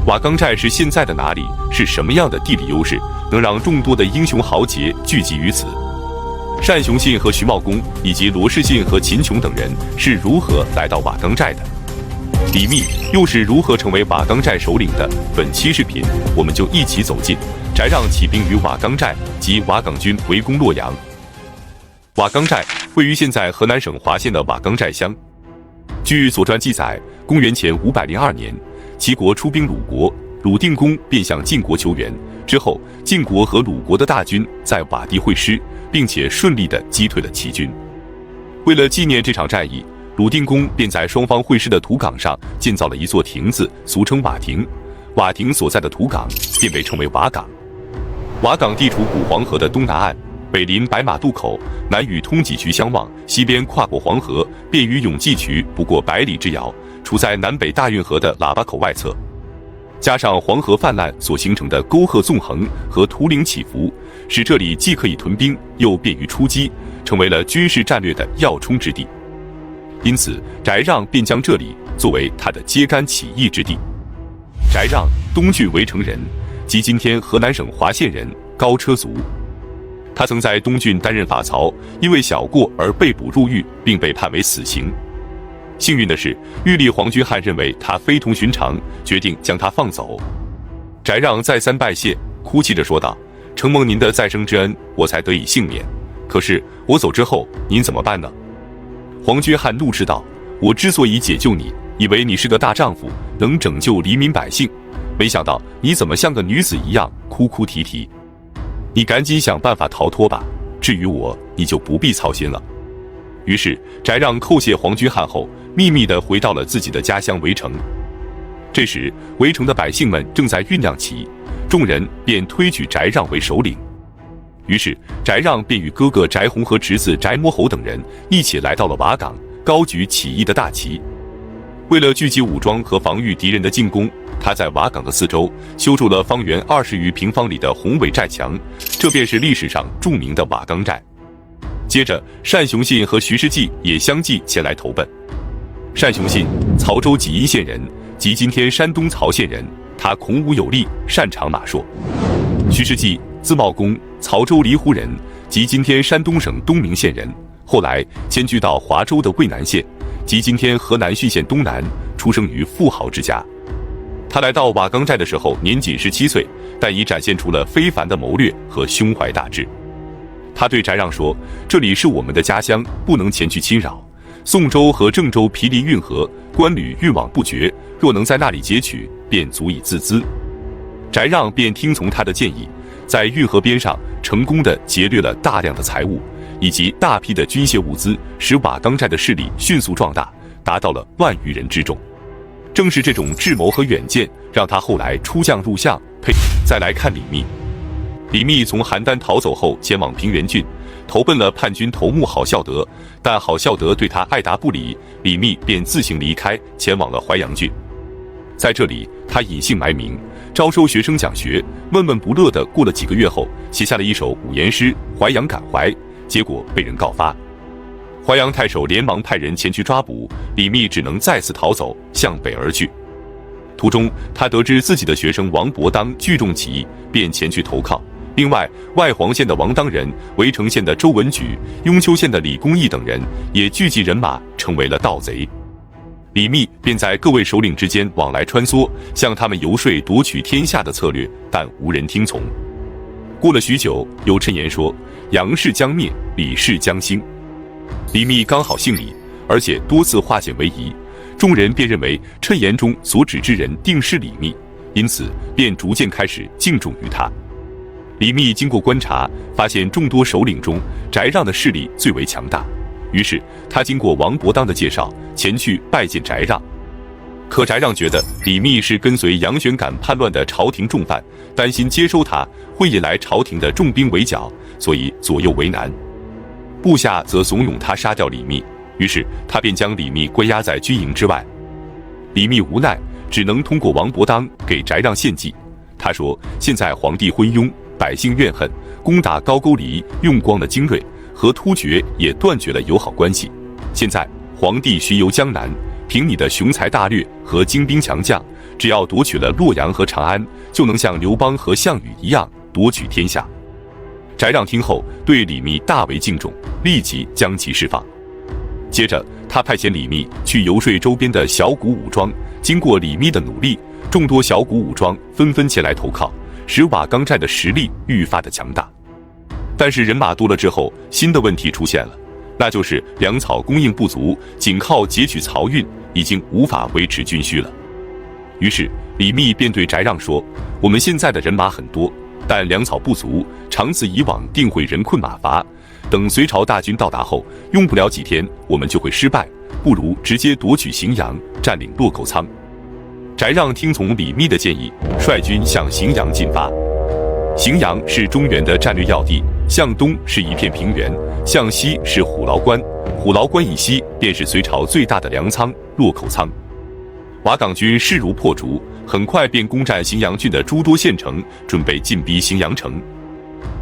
瓦岗寨是现在的哪里？是什么样的地理优势，能让众多的英雄豪杰聚集于此？单雄信和徐茂公以及罗士信和秦琼等人是如何来到瓦岗寨的？李密又是如何成为瓦岗寨首领的？本期视频我们就一起走进翟让起兵于瓦岗寨及瓦岗军围攻洛阳。瓦岗寨位于现在河南省滑县的瓦岗寨乡。据《左传》记载，公元前502年，齐国出兵鲁国，鲁定公便向晋国求援。之后，晋国和鲁国的大军在瓦地会师，并且顺利地击退了齐军。为了纪念这场战役，鲁定公便在双方会师的土岗上建造了一座亭子，俗称瓦亭。瓦亭所在的土岗便被称为瓦岗。瓦岗地处古黄河的东南岸，北临白马渡口，南与通济渠相望，西边跨过黄河，便于永济渠不过100里之遥，处在南北大运河的喇叭口外侧。加上黄河泛滥所形成的沟壑纵横和图岭起伏，使这里既可以屯兵，又便于出击，成为了军事战略的要冲之地。因此，翟让便将这里作为他的揭竿起义之地。翟让，东郡围城人，即今天河南省滑县人，高车族。他曾在东郡担任法曹，因为小过而被捕入狱，并被判为死刑。幸运的是，狱吏黄居汉认为他非同寻常，决定将他放走。翟让再三拜谢，哭泣着说道：“承蒙您的再生之恩，我才得以幸免。可是我走之后，您怎么办呢？”黄居汉怒斥道：“我之所以解救你，以为你是个大丈夫，能拯救黎民百姓，没想到你怎么像个女子一样哭哭啼啼。你赶紧想办法逃脱吧，至于我，你就不必操心了。”于是翟让叩谢黄居汉后，秘密地回到了自己的家乡围城。这时，围城的百姓们正在酝酿起义，众人便推举翟让为首领。于是翟让便与哥哥翟弘和侄子翟魔侯等人一起来到了瓦岗，高举起义的大旗。为了聚集武装和防御敌人的进攻，他在瓦岗的四周修筑了方圆20余平方里的宏伟寨墙，这便是历史上著名的瓦岗寨。接着，单雄信和徐世绩也相继前来投奔。单雄信，曹州济阴县人，即今天山东曹县人，他孔武有力，擅长马槊。徐世绩，字茂公，曹州离湖人，即今天山东省东明县人，后来迁居到华州的渭南县，即今天河南浚县东南，出生于富豪之家。他来到瓦岗寨的时候年仅17岁，但已展现出了非凡的谋略和胸怀大志。他对翟让说：“这里是我们的家乡，不能前去侵扰。宋州和郑州毗邻运河，官旅运往不绝，若能在那里截取，便足以自资。”翟让便听从他的建议，在运河边上成功地劫掠了大量的财物以及大批的军械物资，使瓦岗寨的势力迅速壮大，达到了10000余人之众。正是这种智谋和远见，让他后来出将入相。再来看李密。李密从邯郸逃走后，前往平原郡，投奔了叛军头目郝孝德，但郝孝德对他爱答不理，李密便自行离开，前往了淮阳郡。在这里，他隐姓埋名，招收学生讲学，闷闷不乐地过了几个月后，写下了一首五言诗《淮阳感怀》，结果被人告发。淮阳太守连忙派人前去抓捕，李密只能再次逃走，向北而去。途中，他得知自己的学生王伯当聚众起义，便前去投靠。另外，外黄县的王当仁、围城县的周文举、雍丘县的李公义等人也聚集人马，成为了盗贼。李密便在各位首领之间往来穿梭，向他们游说夺取天下的策略，但无人听从。过了许久，有谶言说：“杨氏将灭，李氏将兴。”李密刚好姓李，而且多次化险为夷，众人便认为谶言中所指之人定是李密，因此便逐渐开始敬重于他。李密经过观察，发现众多首领中，翟让的势力最为强大，于是他经过王伯当的介绍，前去拜见翟让。可翟让觉得李密是跟随杨玄感叛乱的朝廷重犯，担心接收他会引来朝廷的重兵围剿，所以左右为难。部下则怂恿他杀掉李密，于是他便将李密关押在军营之外。李密无奈，只能通过王伯当给翟让献计。他说：“现在皇帝昏庸，百姓怨恨，攻打高句丽用光了精锐，和突厥也断绝了友好关系。现在皇帝巡游江南，凭你的雄才大略和精兵强将，只要夺取了洛阳和长安，就能像刘邦和项羽一样夺取天下。翟让听后对李密大为敬重，立即将其释放。接着，他派遣李密去游说周边的小股武装。经过李密的努力，众多小股武装纷纷前来投靠，使瓦岗寨的实力愈发的强大。但是人马多了之后，新的问题出现了，那就是粮草供应不足，仅靠截取漕运已经无法维持军需了。于是李密便对翟让说：“我们现在的人马很多，但粮草不足，长此以往定会人困马乏。等隋朝大军到达后，用不了几天，我们就会失败，不如直接夺取荥阳，占领洛口仓。”翟让听从李密的建议，率军向荥阳进发。荥阳是中原的战略要地，向东是一片平原，向西是虎牢关，虎牢关以西便是隋朝最大的粮仓洛口仓。瓦岗军势如破竹，很快便攻占荥阳郡的诸多县城，准备进逼荥阳城。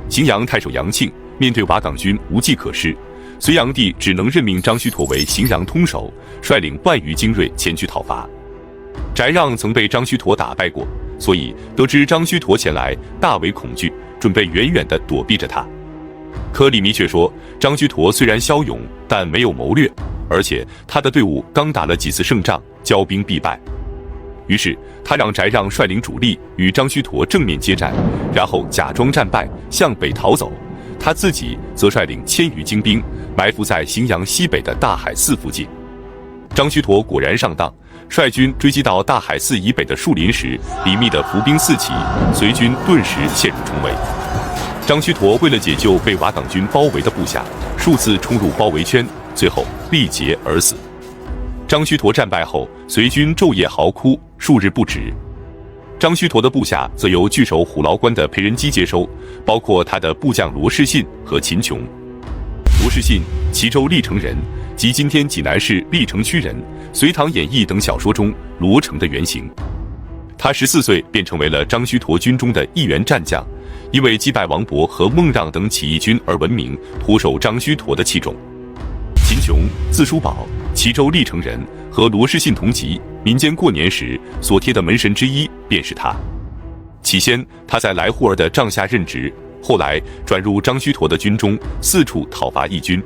荥阳太守杨庆面对瓦岗军无计可施，隋炀帝只能任命张须陀为荥阳通守，率领万余精锐前去讨伐。翟让曾被张须陀打败过，所以得知张须陀前来，大为恐惧，准备远远地躲避着他。可李密却说，张须陀虽然骁勇，但没有谋略，而且他的队伍刚打了几次胜仗，骄兵必败。于是他让翟让率领主力与张须陀正面接战，然后假装战败向北逃走，他自己则率领1000余精兵埋伏在荥阳西北的大海寺附近。张须陀果然上当，率军追击到大海寺以北的树林时，李密的伏兵四起，隋军顿时陷入重围。张须陀为了解救被瓦岗军包围的部下，数次冲入包围圈，最后力竭而死。张须陀战败后，隋军昼夜嚎哭，数日不止。张须陀的部下则由据守虎牢关的裴仁基接收，包括他的部将罗士信和秦琼。罗士信，齐州历城人，即今天济南市历城区人，《隋唐演义》等小说中罗成的原型。他14岁便成为了张须陀军中的一员战将，因为击败王勃和孟让等起义军而闻名，颇受张须陀的器重。秦琼，字叔宝，齐州历城人，和罗士信同级，民间过年时所贴的门神之一便是他。起先他在来护儿的帐下任职，后来转入张须陀的军中，四处讨伐义军。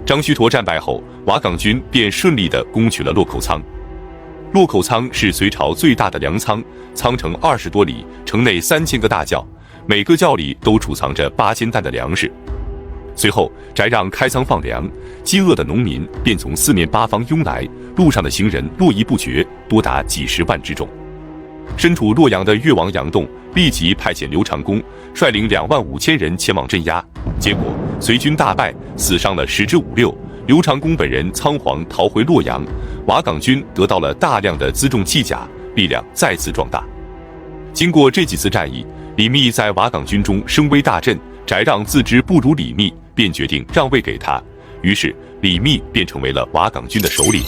张须陀战败后，瓦岗军便顺利地攻取了洛口仓。洛口仓是隋朝最大的粮仓，仓城20多里，城内3000个大窖，每个窖里都储藏着8000担的粮食。随后翟让开仓放粮，饥饿的农民便从四面八方涌来，路上的行人络绎不绝，多达几10万之众。身处洛阳的越王杨栋立即派遣刘长恭率领25000人前往镇压，结果隋军大败，死伤了10之5六，刘长恭本人仓皇逃回洛阳，瓦岗军得到了大量的辎重器甲，力量再次壮大。经过这几次战役，李密在瓦岗军中声威大振，翟让自知不如李密，便决定让位给他，于是李密便成为了瓦岗军的首领。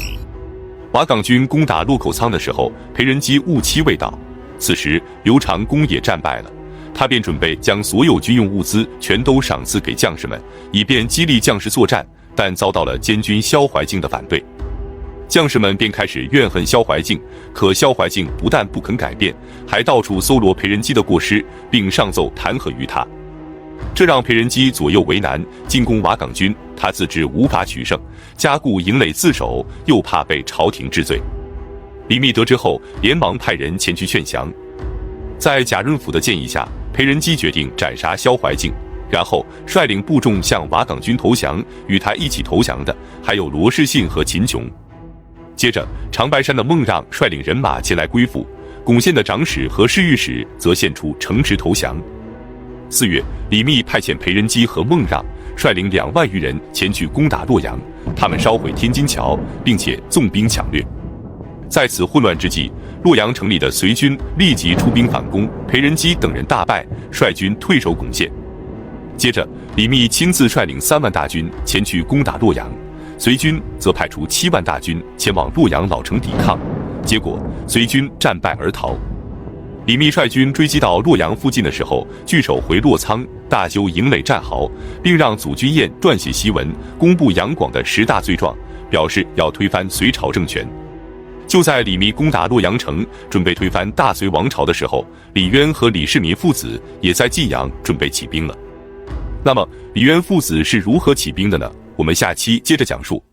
瓦岗军攻打洛口仓的时候，裴仁基误期未到，此时刘长恭也战败了，他便准备将所有军用物资全都赏赐给将士们，以便激励将士作战，但遭到了监军萧怀敬的反对。将士们便开始怨恨萧怀敬，可萧怀敬不但不肯改变，还到处搜罗裴仁基的过失，并上奏弹劾于他。这让裴仁基左右为难，进攻瓦岗军，他自知无法取胜，加固营垒自守，又怕被朝廷治罪。李密得知后，连忙派人前去劝降。在贾润甫的建议下，裴仁基决定斩杀萧怀敬，然后率领部众向瓦岗军投降，与他一起投降的还有罗士信和秦琼。接着，长白山的孟让率领人马前来归附，巩县的长史和侍御史则献出城池投降。4月，李密派遣裴仁基和孟让率领2万余人前去攻打洛阳，他们烧毁天津桥，并且纵兵抢掠。在此混乱之际，洛阳城里的隋军立即出兵反攻，裴仁基等人大败，率军退守巩县。接着，李密亲自率领3万大军前去攻打洛阳，隋军则派出7万大军前往洛阳老城抵抗，结果隋军战败而逃。李密率军追击到洛阳附近的时候，据守回洛仓，大修营垒战壕，并让祖君彦撰写檄文，公布杨广的10大罪状，表示要推翻隋朝政权。就在李密攻打洛阳城，准备推翻大隋王朝的时候，李渊和李世民父子也在晋阳准备起兵了。那么，李渊父子是如何起兵的呢？我们下期接着讲述。